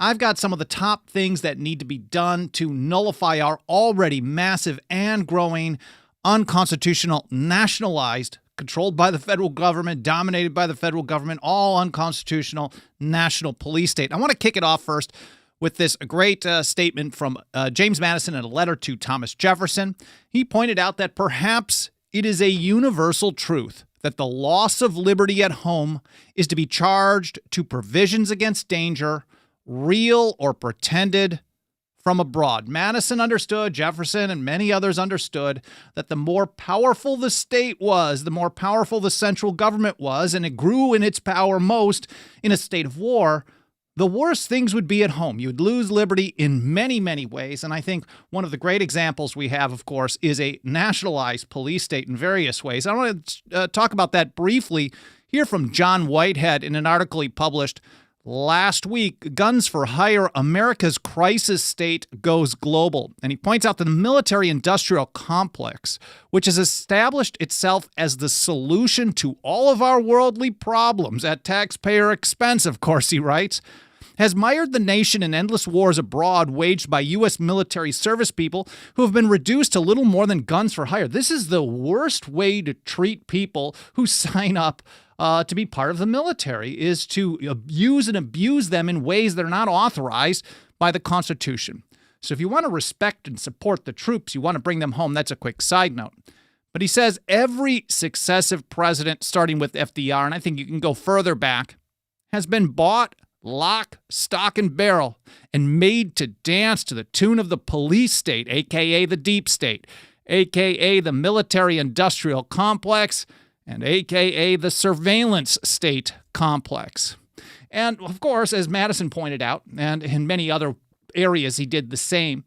I've got some of the top things that need to be done to nullify our already massive and growing unconstitutional, nationalized, controlled by the federal government, dominated by the federal government, all unconstitutional national police state. I want to kick it off first with this great statement from James Madison in a letter to Thomas Jefferson. He pointed out that perhaps it is a universal truth that the loss of liberty at home is to be charged to provisions against danger, real or pretended, from abroad. Madison understood, Jefferson and many others understood, that the more powerful the state was, the more powerful the central government was, and it grew in its power most in a state of war, the worse things would be at home. You'd lose liberty in many, many ways. And I think one of the great examples we have, of course, is a nationalized police state in various ways. I want to talk about that briefly here from John Whitehead in an article he published last week, Guns for Hire, America's Crisis State Goes Global. And he points out that the military-industrial complex, which has established itself as the solution to all of our worldly problems at taxpayer expense, of course, he writes, has mired the nation in endless wars abroad waged by U.S. military service people who have been reduced to little more than guns for hire. This is the worst way to treat people who sign up to be part of the military, is to abuse and abuse them in ways that are not authorized by the Constitution. So if you want to respect and support the troops, you want to bring them home, that's a quick side note. But he says every successive president, starting with FDR, and I think you can go further back, has been bought lock, stock, and barrel and made to dance to the tune of the police state, a.k.a. the deep state, a.k.a. the military-industrial complex, and a.k.a. the surveillance state complex. And, of course, as Madison pointed out, and in many other areas he did the same,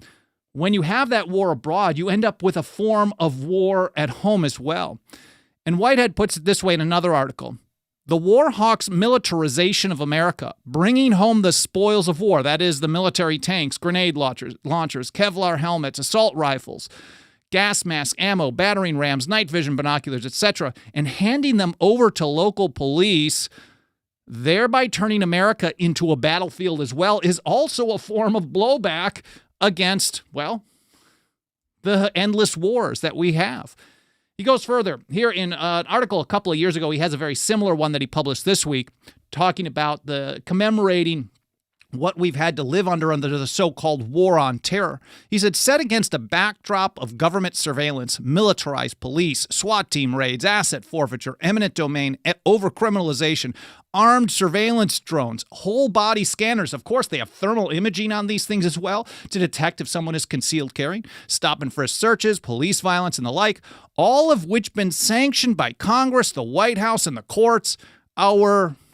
when you have that war abroad, you end up with a form of war at home as well. And Whitehead puts it this way in another article. The war hawks' militarization of America, bringing home the spoils of war, that is, the military tanks, grenade launchers, Kevlar helmets, assault rifles, gas masks, ammo, battering rams, night vision binoculars, etc., and handing them over to local police, thereby turning America into a battlefield as well, is also a form of blowback against, well, the endless wars that we have. He goes further. Here in an article a couple of years ago, he has a very similar one that he published this week, talking about the commemorating what we've had to live under the so-called war on terror. He said, set against a backdrop of government surveillance, militarized police, SWAT team raids, asset forfeiture, eminent domain, overcriminalization, armed surveillance drones, whole body scanners. Of course, they have thermal imaging on these things as well to detect if someone is concealed carrying, stop and frisk searches, police violence, and the like, all of which been sanctioned by Congress, the White House, and the courts.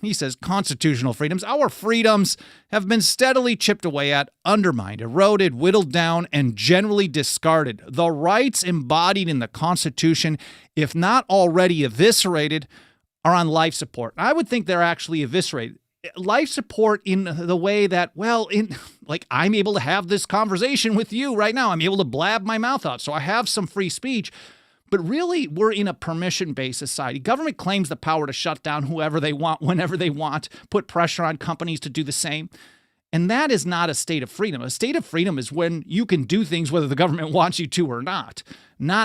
He says, constitutional freedoms, our freedoms have been steadily chipped away at, undermined, eroded, whittled down, and generally discarded. The rights embodied in the Constitution, if not already eviscerated, are on life support. I would think they're actually eviscerated. Life support in the way that, well, I'm able to have this conversation with you right now. I'm able to blab my mouth out, so I have some free speech. But really, we're in a permission-based society. Government claims the power to shut down whoever they want, whenever they want, put pressure on companies to do the same. And that is not a state of freedom. A state of freedom is when you can do things whether the government wants you to or not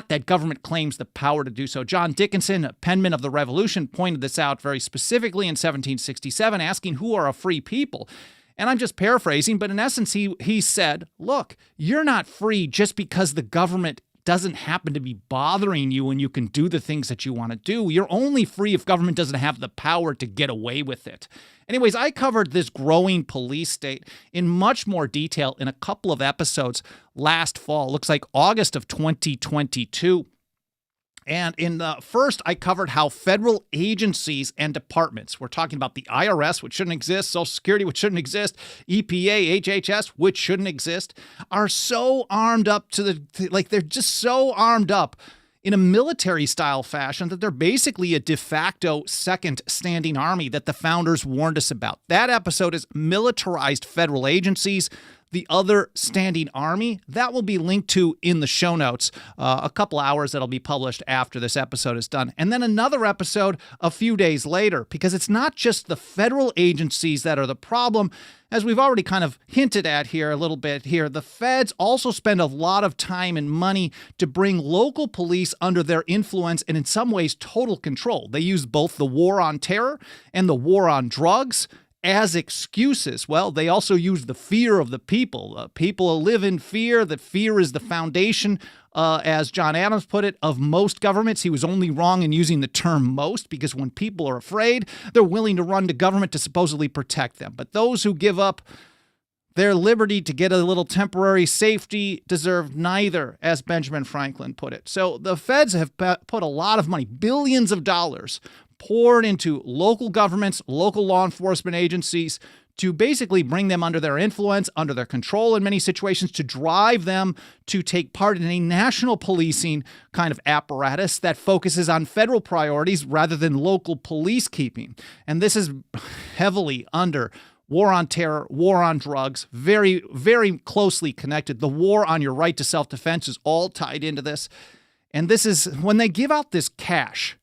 that government claims the power to do so. John Dickinson, a penman of the Revolution, pointed this out very specifically in 1767, asking who are a free people. And I'm just paraphrasing, but in essence, he said, look, you're not free just because the government doesn't happen to be bothering you and you can do the things that you want to do. You're only free if government doesn't have the power to get away with it. Anyways, I covered this growing police state in much more detail in a couple of episodes last fall. Looks like August of 2022. And in the first, I covered how federal agencies and departments, we're talking about the IRS, which shouldn't exist, Social Security, which shouldn't exist, EPA, HHS, which shouldn't exist, are so armed up they're just so armed up in a military-style fashion that they're basically a de facto second standing army that the founders warned us about. That episode is Militarized Federal Agencies, the other standing army, that will be linked to in the show notes, a couple hours that'll be published after this episode is done. And then another episode a few days later, because it's not just the federal agencies that are the problem. As we've already kind of hinted at here a little bit here, the feds also spend a lot of time and money to bring local police under their influence and in some ways total control. They use both the war on terror and the war on drugs as excuses. Well, they also use the fear of the people. People live in fear. That fear is the foundation, as John Adams put it, of most governments. He was only wrong in using the term most, because when people are afraid, they're willing to run to government to supposedly protect them. But those who give up their liberty to get a little temporary safety deserve neither, as Benjamin Franklin put it. So the feds have put a lot of money, billions of dollars, poured into local governments, local law enforcement agencies, to basically bring them under their influence, under their control in many situations, to drive them to take part in a national policing kind of apparatus that focuses on federal priorities rather than local police keeping. And this is heavily under war on terror, war on drugs, very, very closely connected. The war on your right to self-defense is all tied into this. And this is when they give out this cash,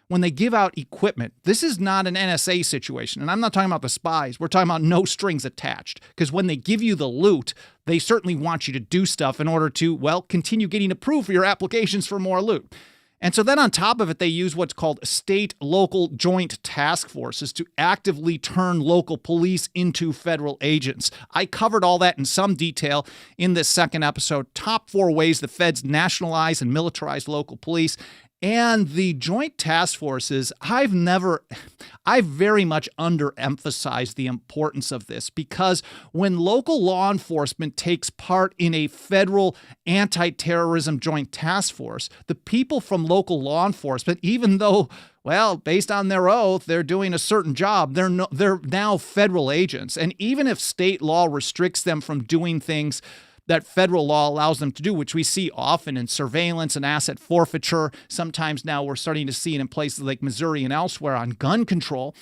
when they give out equipment, this is not an NSA situation. And I'm not talking about the spies. We're talking about no strings attached. Because when they give you the loot, they certainly want you to do stuff in order to, well, continue getting approved for your applications for more loot. And so then on top of it, they use what's called state-local joint task forces to actively turn local police into federal agents. I covered all that in some detail in this second episode, top 4 ways the feds nationalize and militarize local police. And the joint task forces, I've very much underemphasized the importance of this, because when local law enforcement takes part in a federal anti-terrorism joint task force, the people from local law enforcement, even though, well, based on their oath, they're doing a certain job, they're now federal agents. And even if state law restricts them from doing things that federal law allows them to do, which we see often in surveillance and asset forfeiture. Sometimes now we're starting to see it in places like Missouri and elsewhere on gun control.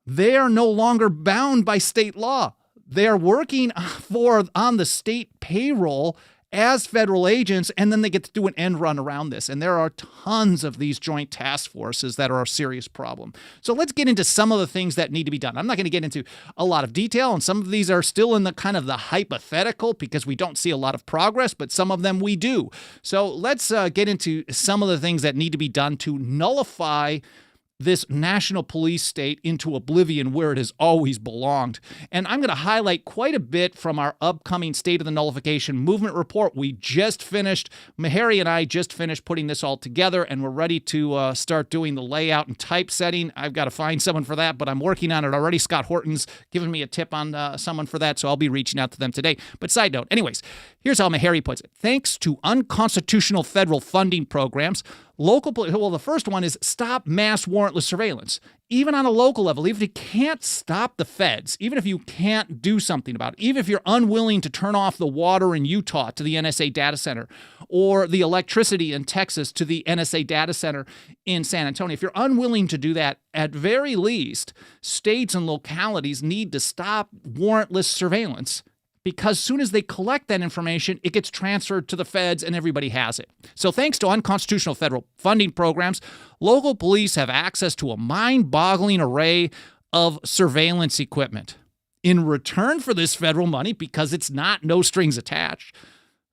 They are no longer bound by state law. They're working on the state payroll as federal agents, and then they get to do an end run around this. And there are tons of these joint task forces that are a serious problem. So let's get into some of the things that need to be done. I'm not going to get into a lot of detail, and some of these are still in the kind of the hypothetical because we don't see a lot of progress, but some of them we do. So let's get into some of the things that need to be done to nullify this national police state into oblivion where it has always belonged. And I'm going to highlight quite a bit from our upcoming State of the Nullification Movement report. We just finished, Meharry and I just finished putting this all together, and we're ready to start doing the layout and typesetting. I've got to find someone for that, but I'm working on it already. Scott Horton's given me a tip on someone for that, so I'll be reaching out to them today. But side note, anyways, here's how Meharry puts it. Thanks to unconstitutional federal funding programs, the first one is stop mass warrantless surveillance. Even on a local level, even if you can't stop the feds, even if you can't do something about it, even if you're unwilling to turn off the water in Utah to the NSA data center or the electricity in Texas to the NSA data center in San Antonio, if you're unwilling to do that, at very least, states and localities need to stop warrantless surveillance. Because as soon as they collect that information, it gets transferred to the feds and everybody has it. So thanks to unconstitutional federal funding programs, local police have access to a mind-boggling array of surveillance equipment. In return for this federal money, because it's not no strings attached,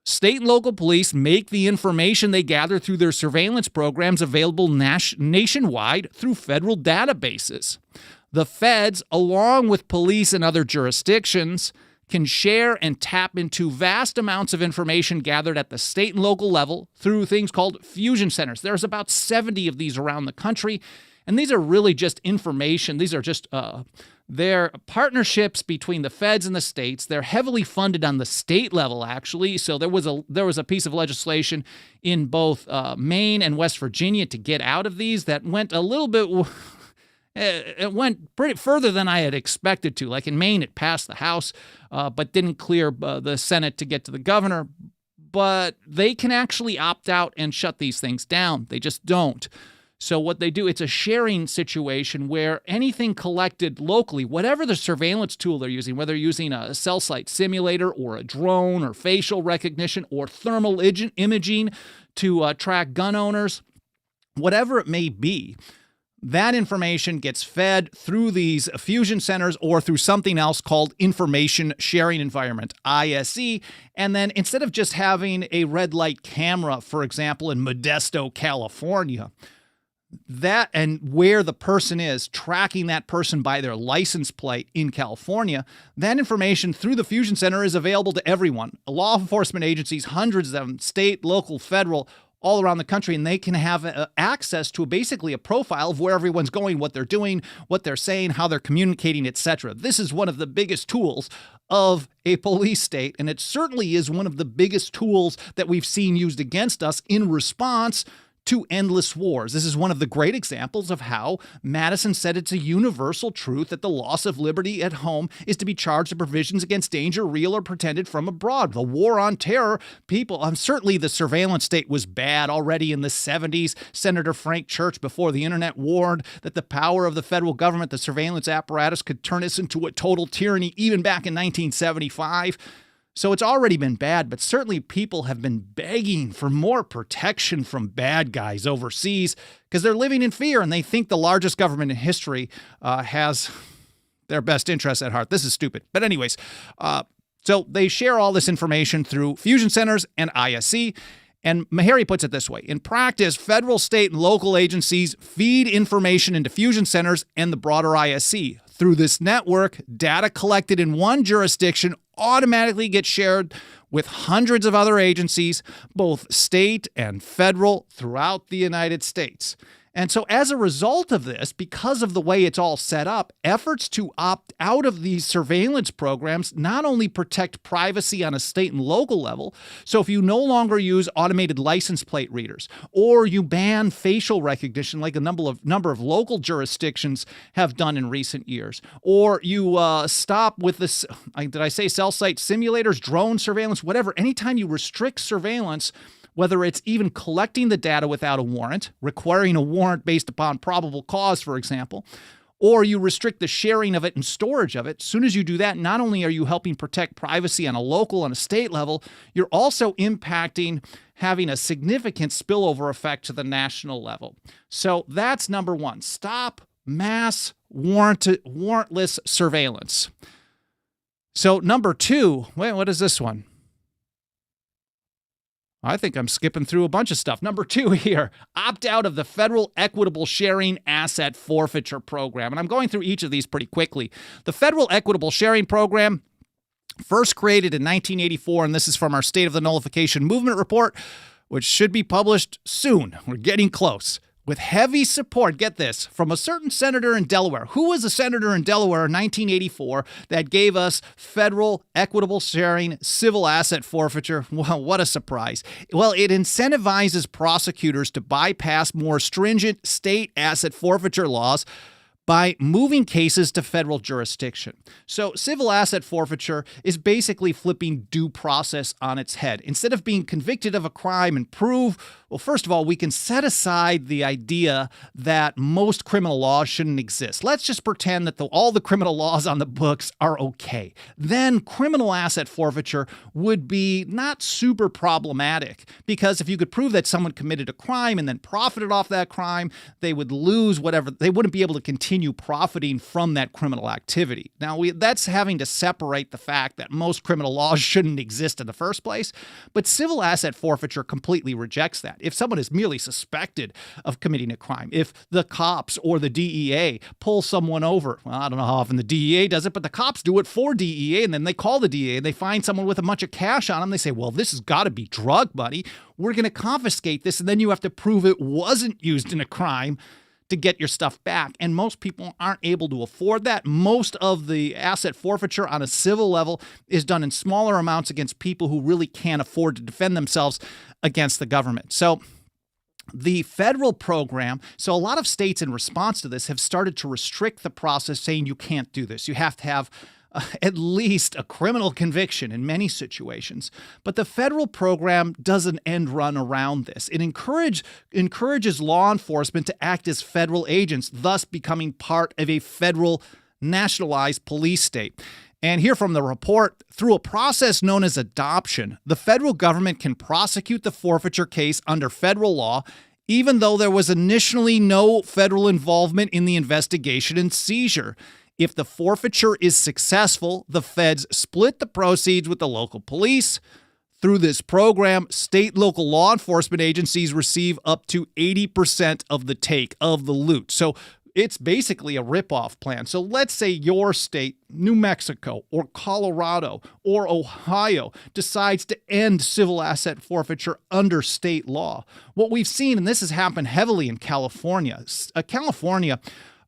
state and local police make the information they gather through their surveillance programs available nationwide through federal databases. The feds, along with police in other jurisdictions, can share and tap into vast amounts of information gathered at the state and local level through things called fusion centers. There's about 70 of these around the country, and these are really just information. These are just they're partnerships between the feds and the states. They're heavily funded on the state level, actually. So there was a piece of legislation in both Maine and West Virginia to get out of these that went a little bit. It went pretty further than I had expected to. Like in Maine, it passed the House, but didn't clear the Senate to get to the governor. But they can actually opt out and shut these things down. They just don't. So what they do, it's a sharing situation where anything collected locally, whatever the surveillance tool they're using, whether they're using a cell site simulator or a drone or facial recognition or thermal imaging to track gun owners, whatever it may be, that information gets fed through these fusion centers or through something else called information sharing environment, ISE. And then instead of just having a red light camera, for example, in Modesto, California, that and where the person is, tracking that person by their license plate in California, that information through the fusion center is available to everyone. Law enforcement agencies, hundreds of them, state, local, federal, all around the country, and they can have access to basically a profile of where everyone's going, what they're doing, what they're saying, how they're communicating, etc. This is one of the biggest tools of a police state, and it certainly is one of the biggest tools that we've seen used against us in response to endless wars. This is one of the great examples of how Madison said it's a universal truth that the loss of liberty at home is to be charged to provisions against danger, real or pretended, from abroad. The war on terror, certainly the surveillance state was bad already in the 70s. Senator Frank Church, before the internet, warned that the power of the federal government, the surveillance apparatus, could turn us into a total tyranny, even back in 1975. So it's already been bad, but certainly people have been begging for more protection from bad guys overseas because they're living in fear and they think the largest government in history has their best interests at heart. This is stupid. But anyways, so they share all this information through fusion centers and ISE. And Meharry puts it this way. In practice, federal, state, and local agencies feed information into fusion centers and the broader ISE. Through this network, data collected in one jurisdiction automatically gets shared with hundreds of other agencies, both state and federal, throughout the United States. And so as a result of this, because of the way it's all set up, efforts to opt out of these surveillance programs not only protect privacy on a state and local level, so if you no longer use automated license plate readers, or you ban facial recognition like a number of local jurisdictions have done in recent years, or you stop with this, did I say cell site simulators, drone surveillance, whatever, anytime you restrict surveillance, whether it's even collecting the data without a warrant, requiring a warrant based upon probable cause, for example, or you restrict the sharing of it and storage of it, as soon as you do that, not only are you helping protect privacy on a local and a state level, you're also impacting having a significant spillover effect to the national level. So that's number one. Stop mass warrantless surveillance. So number two, wait, what is this one? I think I'm skipping through a bunch of stuff. Number two here, opt out of the federal equitable sharing asset forfeiture program. And I'm going through each of these pretty quickly. The federal equitable sharing program, first created in 1984, and this is from our State of the Nullification Movement report, which should be published soon. We're getting close. With heavy support, get this, from a certain senator in Delaware. Who was a senator in Delaware in 1984 that gave us federal equitable sharing civil asset forfeiture? Well, what a surprise. Well, it incentivizes prosecutors to bypass more stringent state asset forfeiture laws by moving cases to federal jurisdiction. So civil asset forfeiture is basically flipping due process on its head. Instead of being convicted of a crime and prove, well, first of all, we can set aside the idea that most criminal laws shouldn't exist. Let's just pretend that all the criminal laws on the books are okay. Then criminal asset forfeiture would be not super problematic, because if you could prove that someone committed a crime and then profited off that crime, they would lose whatever, they wouldn't be able to continue profiting from that criminal activity. Now, that's having to separate the fact that most criminal laws shouldn't exist in the first place, but civil asset forfeiture completely rejects that. If someone is merely suspected of committing a crime, if the cops or the DEA pull someone over, well, I don't know how often the DEA does it, but the cops do it for DEA, and then they call the DEA and they find someone with a bunch of cash on them. They say, well, this has got to be drug money. We're going to confiscate this, and then you have to prove it wasn't used in a crime to get your stuff back. And most people aren't able to afford that. Most of the asset forfeiture on a civil level is done in smaller amounts against people who really can't afford to defend themselves against the government. So the federal program, so a lot of states in response to this have started to restrict the process, saying you can't do this. You have to have at least a criminal conviction in many situations. But the federal program does an end run around this. It encourages law enforcement to act as federal agents, thus becoming part of a federal nationalized police state. And here from the report, through a process known as adoption, the federal government can prosecute the forfeiture case under federal law, even though there was initially no federal involvement in the investigation and seizure. If the forfeiture is successful, the feds split the proceeds with the local police. Through this program, state and local law enforcement agencies receive up to 80% of the take of the loot. So it's basically a ripoff plan. So let's say your state, New Mexico or Colorado or Ohio, decides to end civil asset forfeiture under state law. What we've seen, and this has happened heavily in California,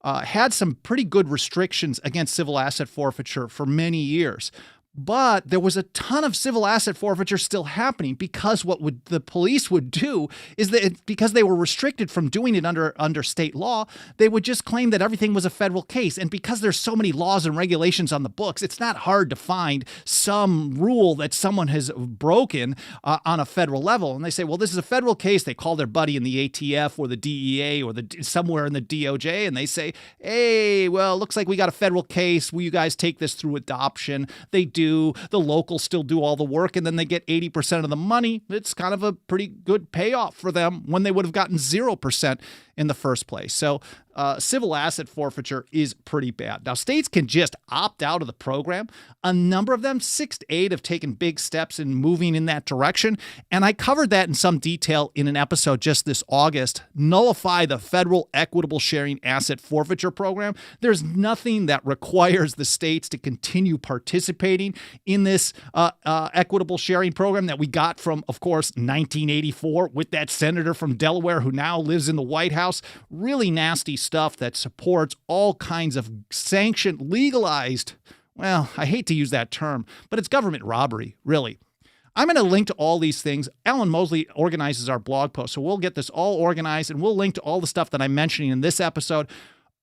had some pretty good restrictions against civil asset forfeiture for many years. But there was a ton of civil asset forfeiture still happening because the police would do is that because they were restricted from doing it under state law, they would just claim that everything was a federal case. And because there's so many laws and regulations on the books, it's not hard to find some rule that someone has broken on a federal level. And they say, well, this is a federal case. They call their buddy in the ATF or the DEA or somewhere in the DOJ, and they say, hey, well, looks like we got a federal case. Will you guys take this through adoption? They do. The locals still do all the work, and then they get 80% of the money. It's kind of a pretty good payoff for them when they would have gotten 0% in the first place. So civil asset forfeiture is pretty bad. Now, states can just opt out of the program. A number of them, 6 to 8, have taken big steps in moving in that direction. And I covered that in some detail in an episode just this August, Nullify the Federal Equitable Sharing Asset Forfeiture Program. There's nothing that requires the states to continue participating in this equitable sharing program that we got from, of course, 1984 with that senator from Delaware who now lives in the White House. Really nasty stuff that supports all kinds of sanctioned, legalized, well, I hate to use that term, but it's government robbery, really. I'm going to link to all these things. Alan Mosley organizes our blog post, so we'll get this all organized, and we'll link to all the stuff that I'm mentioning in this episode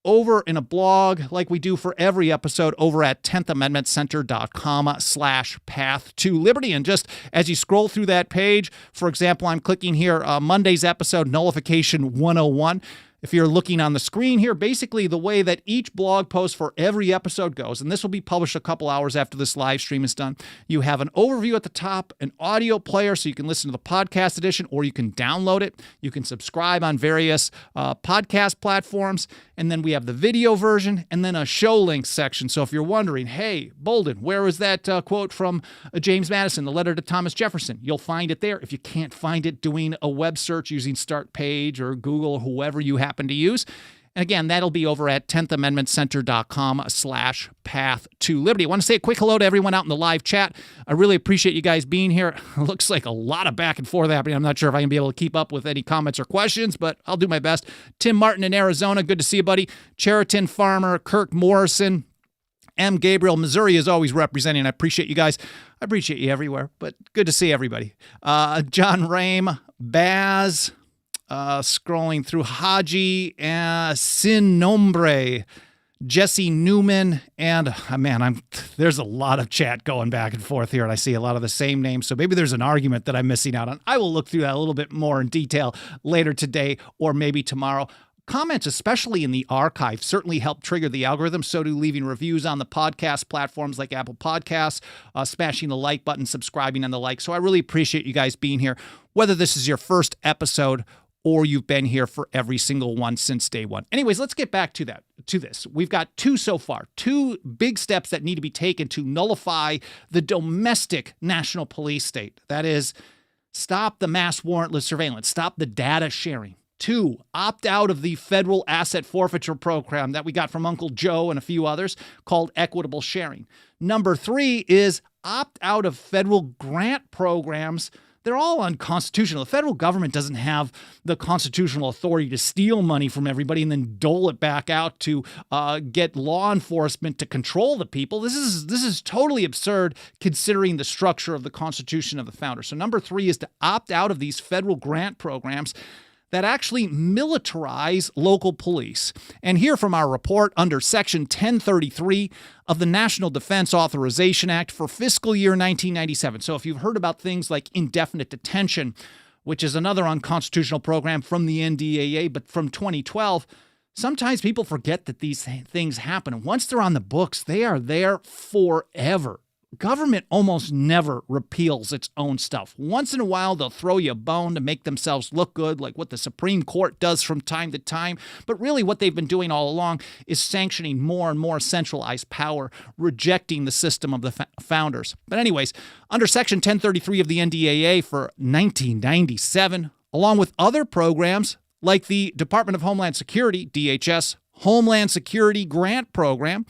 over in a blog like we do for every episode over at 10thamendmentcenter.com/path to liberty. And just as you scroll through that page, for example, I'm clicking here, Monday's episode, Nullification 101. If you're looking on the screen here, basically the way that each blog post for every episode goes, and this will be published a couple hours after this live stream is done, you have an overview at the top, an audio player so you can listen to the podcast edition, or you can download it. You can subscribe on various podcast platforms, and then we have the video version, and then a show links section. So if you're wondering, hey, Bolden, where is that quote from James Madison, the letter to Thomas Jefferson? You'll find it there. If you can't find it, doing a web search using Start Page or Google or whoever you happen to use. And again, that'll be over at 10thamendmentcenter.com/path to liberty. I want to say a quick hello to everyone out in the live chat. I really appreciate you guys being here. It looks like a lot of back and forth happening. I'm not sure if I can be able to keep up with any comments or questions, but I'll do my best. Tim Martin in Arizona, good to see you, buddy. Cheriton Farmer, Kirk Morrison, M. Gabriel, Missouri is always representing. I appreciate you guys. I appreciate you everywhere, but good to see everybody. John Rame, Baz, scrolling through Haji, Sin Nombre, Jesse Newman, and there's a lot of chat going back and forth here, and I see a lot of the same names, so maybe there's an argument that I'm missing out on. I will look through that a little bit more in detail later today or maybe tomorrow. Comments, especially in the archive, certainly help trigger the algorithm. So do leaving reviews on the podcast platforms like Apple Podcasts, smashing the like button, subscribing, and the like. So I really appreciate you guys being here, whether this is your first episode or you've been here for every single one since day one. Anyways, let's get back to this. We've got two so far, two big steps that need to be taken to nullify the domestic national police state. That is, stop the mass warrantless surveillance, stop the data sharing. 2, opt out of the federal asset forfeiture program that we got from Uncle Joe and a few others called equitable sharing. Number 3 is opt out of federal grant programs. They're all unconstitutional. The federal government doesn't have the constitutional authority to steal money from everybody and then dole it back out to get law enforcement to control the people. This is totally absurd considering the structure of the Constitution of the founders. So number 3 is to opt out of these federal grant programs that actually militarize local police. And here from our report under Section 1033 of the National Defense Authorization Act for fiscal year 1997. So if you've heard about things like indefinite detention, which is another unconstitutional program from the NDAA, but from 2012, sometimes people forget that these things happen. And once they're on the books, they are there forever. Government almost never repeals its own stuff. Once in a while, they'll throw you a bone to make themselves look good, like what the Supreme Court does from time to time. But really what they've been doing all along is sanctioning more and more centralized power, rejecting the system of the founders. But anyways, under Section 1033 of the NDAA for 1997, along with other programs like the Department of Homeland Security, DHS, Homeland Security Grant Program,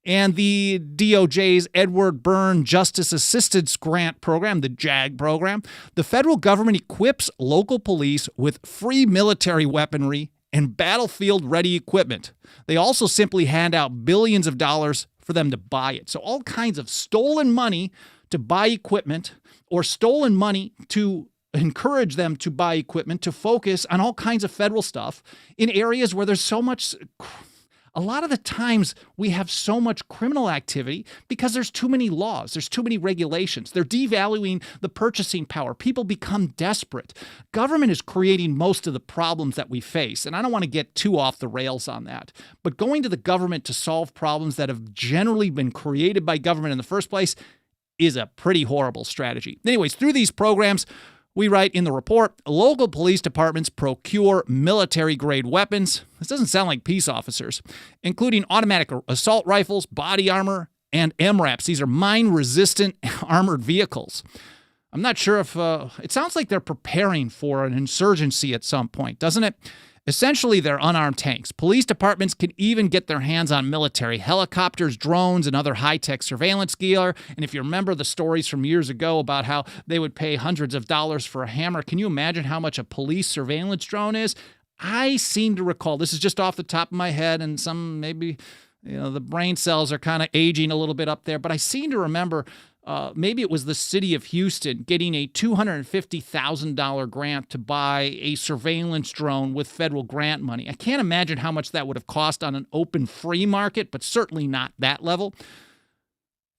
and the DOJ's Edward Byrne Justice Assistance Grant Program, the JAG program, the federal government equips local police with free military weaponry and battlefield-ready equipment. They also simply hand out billions of dollars for them to buy it. So all kinds of stolen money to buy equipment, or stolen money to encourage them to buy equipment to focus on all kinds of federal stuff in areas where there's so much. A lot of the times we have so much criminal activity because there's too many laws, there's too many regulations. They're devaluing the purchasing power. People become desperate. Government is creating most of the problems that we face, and I don't want to get too off the rails on that. But going to the government to solve problems that have generally been created by government in the first place is a pretty horrible strategy. Anyways, through these programs, we write in the report, local police departments procure military-grade weapons. This doesn't sound like peace officers, including automatic assault rifles, body armor, and MRAPs. These are mine-resistant armored vehicles. I'm not sure if it sounds like they're preparing for an insurgency at some point, doesn't it? Essentially, they're unarmed tanks. Police departments can even get their hands on military helicopters, drones, and other high-tech surveillance gear. And if you remember the stories from years ago about how they would pay hundreds of dollars for a hammer, can you imagine how much a police surveillance drone is? I seem to recall, this is just off the top of my head, and some maybe, the brain cells are kind of aging a little bit up there, but I seem to remember maybe it was the city of Houston getting a $250,000 grant to buy a surveillance drone with federal grant money. I can't imagine how much that would have cost on an open free market, but certainly not that level.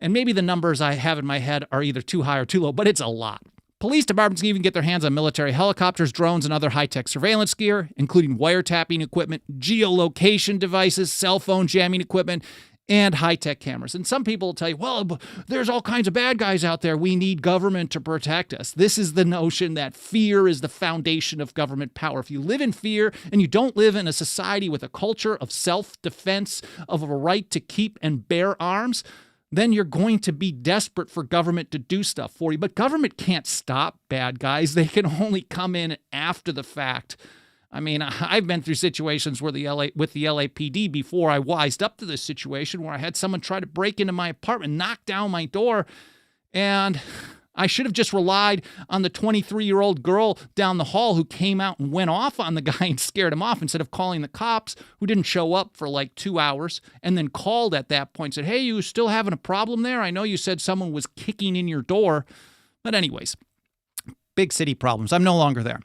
And maybe the numbers I have in my head are either too high or too low, but it's a lot. Police departments can even get their hands on military helicopters, drones, and other high-tech surveillance gear, including wiretapping equipment, geolocation devices, cell phone jamming equipment, and high-tech cameras. And some people will tell you, well, there's all kinds of bad guys out there. We need government to protect us. This is the notion that fear is the foundation of government power. If you live in fear and you don't live in a society with a culture of self-defense, of a right to keep and bear arms, then you're going to be desperate for government to do stuff for you. But government can't stop bad guys. They can only come in after the fact. I mean, I've been through situations where with the LAPD before I wised up to this situation where I had someone try to break into my apartment, knock down my door, and I should have just relied on the 23-year-old girl down the hall who came out and went off on the guy and scared him off instead of calling the cops, who didn't show up for like 2 hours and then called at that point and said, hey, you still having a problem there? I know you said someone was kicking in your door. But anyways, big city problems. I'm no longer there.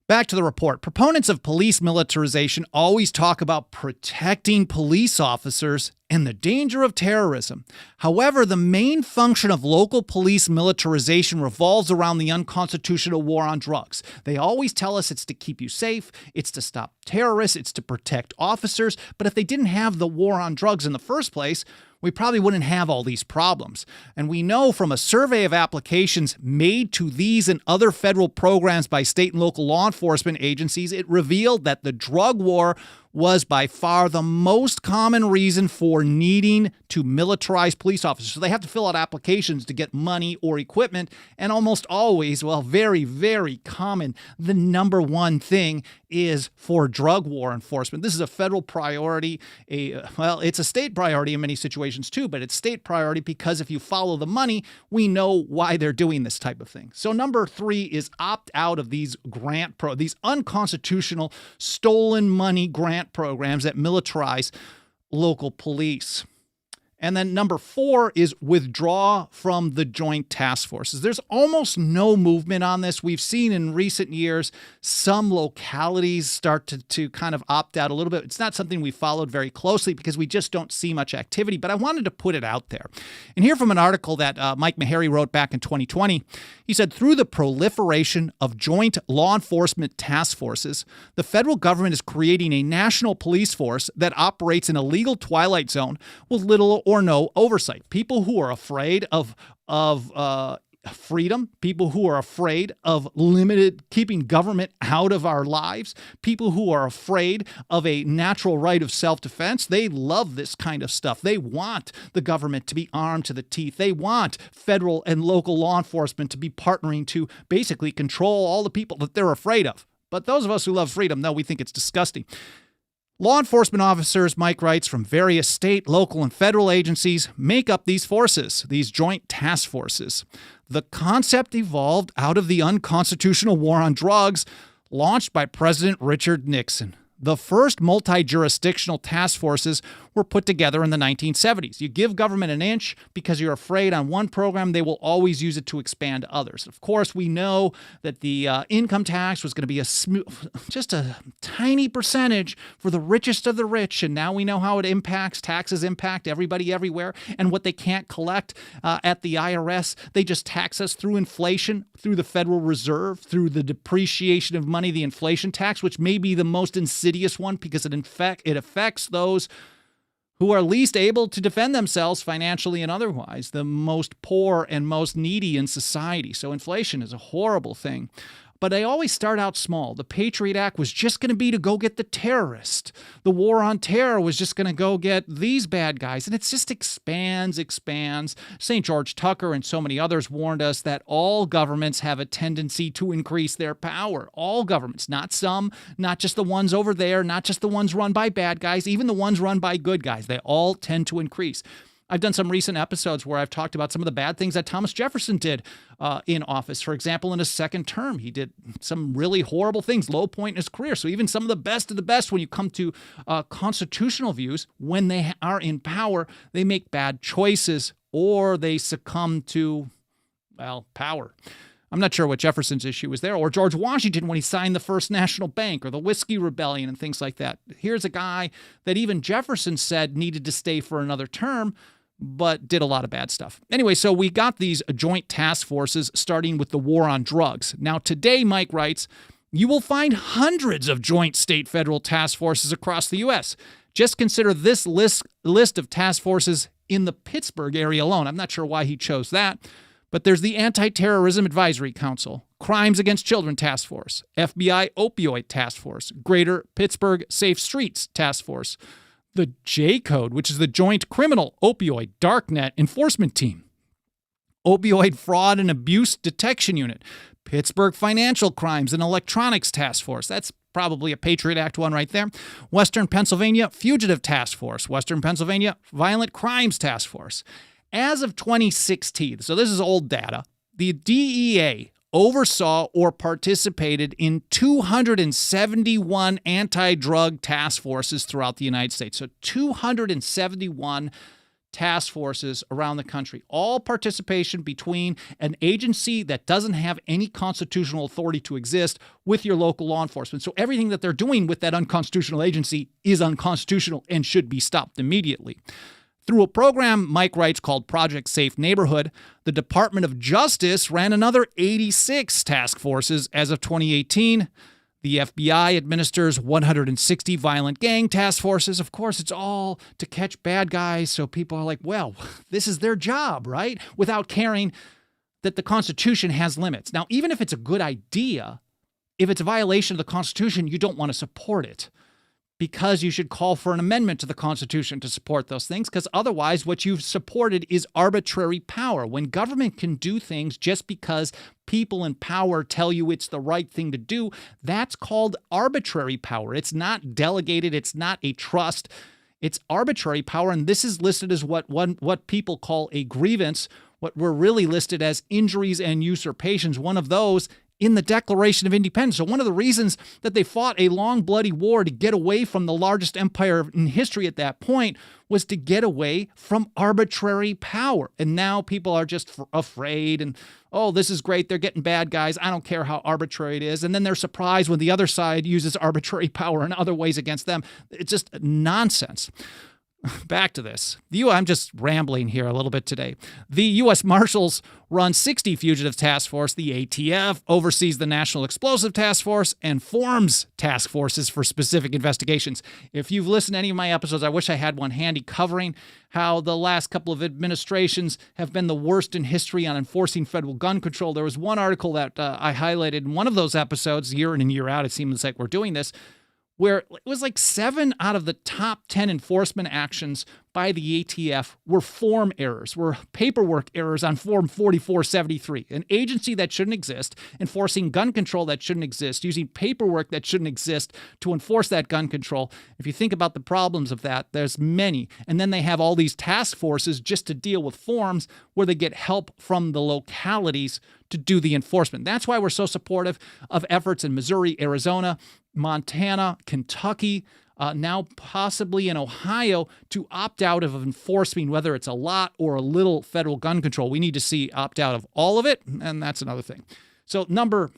Back to the report. Proponents of police militarization always talk about protecting police officers and the danger of terrorism. However, the main function of local police militarization revolves around the unconstitutional war on drugs. They always tell us it's to keep you safe, it's to stop terrorists, it's to protect officers. But if they didn't have the war on drugs in the first place, we probably wouldn't have all these problems. And we know from a survey of applications made to these and other federal programs by state and local law enforcement agencies, it revealed that the drug war was by far the most common reason for needing to militarize police officers. So they have to fill out applications to get money or equipment, and almost always, well, very, very common, the number one thing is for drug war enforcement. This is a federal priority. It's a state priority in many situations too, but it's state priority because if you follow the money, we know why they're doing this type of thing. So number 3 is opt out of these these unconstitutional stolen money grant programs that militarize local police. And then number 4 is withdraw from the joint task forces. There's almost no movement on this. We've seen in recent years some localities start to kind of opt out a little bit. It's not something we followed very closely because we just don't see much activity, but I wanted to put it out there. And here from an article that Mike Meharry wrote back in 2020, he said, through the proliferation of joint law enforcement task forces, the federal government is creating a national police force that operates in a legal twilight zone with little or no oversight. People who are afraid of freedom, people who are afraid of keeping government out of our lives, people who are afraid of a natural right of self-defense, they love this kind of stuff. They want the government to be armed to the teeth. They want federal and local law enforcement to be partnering to basically control all the people that they're afraid of. But those of us who love freedom, no, we think it's disgusting. Law enforcement officers, Mike writes, from various state, local, and federal agencies make up these forces, these joint task forces. The concept evolved out of the unconstitutional war on drugs launched by President Richard Nixon. The first multi-jurisdictional task forces were put together in the 1970s. You give government an inch because you're afraid on one program, they will always use it to expand others. Of course, we know that the income tax was going to be just a tiny percentage for the richest of the rich, and now we know how it impacts. Taxes impact everybody everywhere, and what they can't collect at the IRS, they just tax us through inflation, through the Federal Reserve, through the depreciation of money, the inflation tax, which may be the most insidious one because it affects those who are least able to defend themselves financially and otherwise, the most poor and most needy in society. So inflation is a horrible thing. But they always start out small. The Patriot Act was just going to be to go get the terrorist. The war on terror was just going to go get these bad guys. And it just expands. St. George Tucker and so many others warned us that all governments have a tendency to increase their power. All governments, not some, not just the ones over there, not just the ones run by bad guys, even the ones run by good guys. They all tend to increase. I've done some recent episodes where I've talked about some of the bad things that Thomas Jefferson did in office. For example, in his second term, he did some really horrible things, low point in his career. So even some of the best when you come to constitutional views, when they are in power, they make bad choices or they succumb to, well, power. I'm not sure what Jefferson's issue was there, or George Washington when he signed the First National Bank, or the Whiskey Rebellion and things like that. Here's a guy that even Jefferson said needed to stay for another term, but did a lot of bad stuff. Anyway, so we got these joint task forces starting with the war on drugs. Now today, Mike writes, you will find hundreds of joint state-federal task forces across the U.S. Just consider this list of task forces in the Pittsburgh area alone. I'm not sure why he chose that. But there's the Anti-Terrorism Advisory Council, Crimes Against Children Task Force, FBI Opioid Task Force, Greater Pittsburgh Safe Streets Task Force, the J-Code, which is the Joint Criminal Opioid Darknet Enforcement Team, Opioid Fraud and Abuse Detection Unit, Pittsburgh Financial Crimes and Electronics Task Force. That's probably a Patriot Act one right there. Western Pennsylvania Fugitive Task Force, Western Pennsylvania Violent Crimes Task Force. As of 2016, so this is old data, the DEA oversaw or participated in 271 anti-drug task forces throughout the United States. So 271 task forces around the country, all participation between an agency that doesn't have any constitutional authority to exist with your local law enforcement. So everything that they're doing with that unconstitutional agency is unconstitutional and should be stopped immediately. Through a program, Mike writes, called Project Safe Neighborhood, the Department of Justice ran another 86 task forces as of 2018. The FBI administers 160 violent gang task forces. Of course, it's all to catch bad guys, so people are like, well, this is their job, right? Without caring that the Constitution has limits. Now, even if it's a good idea, if it's a violation of the Constitution, you don't want to support it, because you should call for an amendment to the Constitution to support those things, because otherwise what you've supported is arbitrary power. When government can do things just because people in power tell you it's the right thing to do, that's called arbitrary power. It's not delegated. It's not a trust. It's arbitrary power, and this is listed as what people call a grievance, what were really listed as injuries and usurpations. One of those in the Declaration of Independence. So one of the reasons that they fought a long, bloody war to get away from the largest empire in history at that point was to get away from arbitrary power. And now people are just afraid and, oh, this is great. They're getting bad guys. I don't care how arbitrary it is. And then they're surprised when the other side uses arbitrary power in other ways against them. It's just nonsense. Back to this. I'm just rambling here a little bit today. The U.S. Marshals run 60 Fugitive Task Force. The ATF oversees the National Explosive Task Force and forms task forces for specific investigations. If you've listened to any of my episodes, I wish I had one handy covering how the last couple of administrations have been the worst in history on enforcing federal gun control. There was one article that I highlighted in one of those episodes, year in and year out, it seems like we're doing this, where it was like 7 out of the top 10 enforcement actions by the ATF were form errors, were paperwork errors on Form 4473, an agency that shouldn't exist, enforcing gun control that shouldn't exist, using paperwork that shouldn't exist to enforce that gun control. If you think about the problems of that, there's many. And then they have all these task forces just to deal with forms where they get help from the localities to do the enforcement. That's why we're so supportive of efforts in Missouri, Arizona, Montana, Kentucky, now possibly in Ohio, to opt out of enforcing whether it's a lot or a little federal gun control. We need to see opt out of all of it, and that's another thing. So number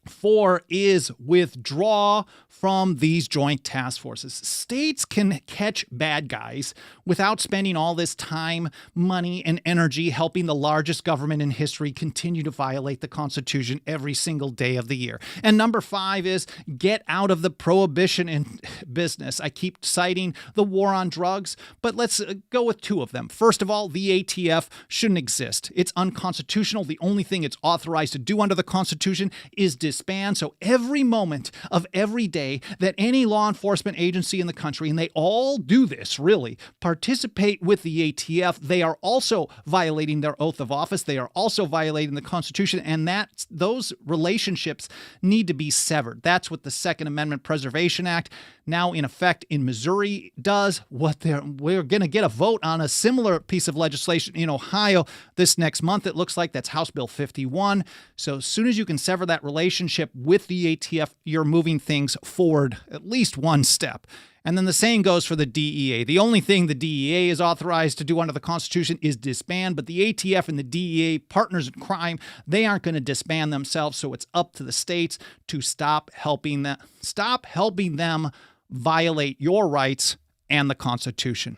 4 is withdraw from these joint task forces. States can catch bad guys without spending all this time, money, and energy helping the largest government in history continue to violate the Constitution every single day of the year. And number 5 is get out of the prohibition in business. I keep citing the war on drugs, but let's go with 2 of them. First of all, the ATF shouldn't exist. It's unconstitutional. The only thing it's authorized to do under the Constitution is disband. So every moment of every day that any law enforcement agency in the country, and they all do this really, participate with the ATF, they are also violating their oath of office. They are also violating the Constitution, and those relationships need to be severed. That's what the Second Amendment Preservation Act, now in effect in Missouri, does. We're going to get a vote on a similar piece of legislation in Ohio this next month. It looks like that's House Bill 51. So as soon as you can sever that relationship with the ATF, you're moving things forward at least one step. And then the same goes for the DEA. The only thing the DEA is authorized to do under the Constitution is disband, but the ATF and the DEA, partners in crime, they aren't going to disband themselves, so it's up to the states to stop helping them violate your rights and the Constitution.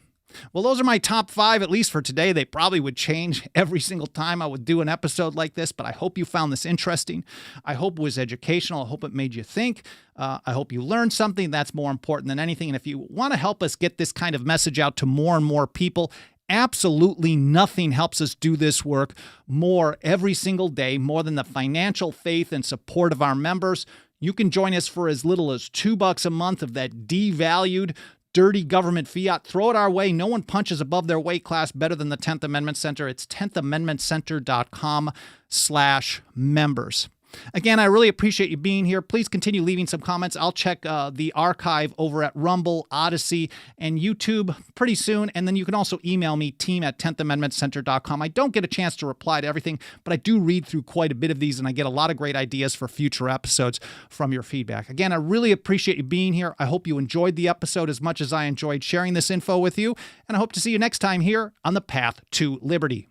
Well, those are my top 5, at least for today. They probably would change every single time I would do an episode like this, but I hope you found this interesting. I hope it was educational. I hope it made you think. I hope you learned something. That's more important than anything. And if you want to help us get this kind of message out to more and more people, absolutely nothing helps us do this work more every single day, more than the financial faith and support of our members. You can join us for as little as $2 a month of that devalued, dirty government fiat. Throw it our way. No one punches above their weight class better than the 10th Amendment Center. It's 10thamendmentcenter.com/members. Again, I really appreciate you being here. Please continue leaving some comments. I'll check the archive over at Rumble, Odyssey, and YouTube pretty soon. And then you can also email me, team@10thamendmentcenter.com. I don't get a chance to reply to everything, but I do read through quite a bit of these, and I get a lot of great ideas for future episodes from your feedback. Again, I really appreciate you being here. I hope you enjoyed the episode as much as I enjoyed sharing this info with you, and I hope to see you next time here on the Path to Liberty.